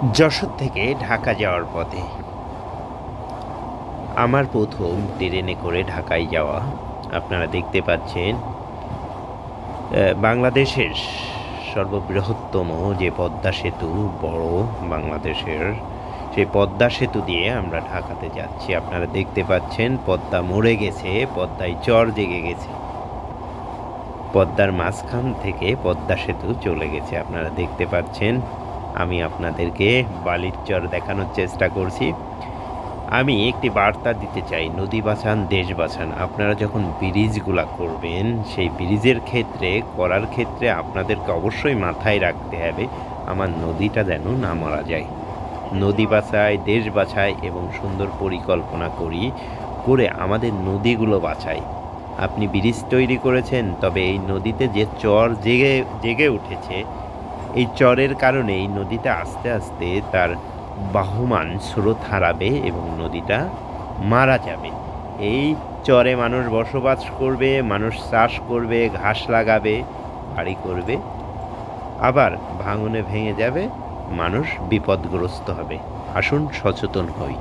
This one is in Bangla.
যশোর থেকে ঢাকা যাওয়ার পথে আমার প্রথম ট্রেনে করে ঢাকায় যাওয়া। আপনারা দেখতে পাচ্ছেন বাংলাদেশের সর্ববৃহত্তম যে পদ্মা সেতু, বড় বাংলাদেশের সেই পদ্মা সেতু দিয়ে আমরা ঢাকাতে যাচ্ছি। আপনারা দেখতে পাচ্ছেন পদ্মা মরে গেছে, পদ্মায় চর জেগে গেছে। পদ্মার মাঝখান থেকে পদ্মা সেতু চলে গেছে, আপনারা দেখতে পাচ্ছেন। আমি আপনাদেরকে বালির চর দেখানোর চেষ্টা করছি। আমি একটি বার্তা দিতে চাই, নদী বাঁচান দেশ বাঁচান। আপনারা যখন ব্রিজগুলা করবেন, সেই ব্রিজের করার ক্ষেত্রে আপনাদেরকে অবশ্যই মাথায় রাখতে হবে আমার নদীটা যেন না মারা যায়। নদী বাঁচাই, দেশ বাঁচাই এবং সুন্দর পরিকল্পনা করে আমাদের নদীগুলো বাঁচাই। আপনি ব্রিজ তৈরি করেছেন, তবে এই নদীতে যে চর জেগে জেগে উঠেছে, এই চরের কারণে এই নদীটা আস্তে আস্তে তার বাহমান স্রোত হারাবে এবং নদীটা মারা যাবে। এই চরে মানুষ বসবাস করবে, মানুষ চাষ করবে, ঘাস লাগাবে, বাড়ি করবে, আবার ভাঙনে ভেঙে যাবে, মানুষ বিপদগ্রস্ত হবে। আসুন সচেতন হই।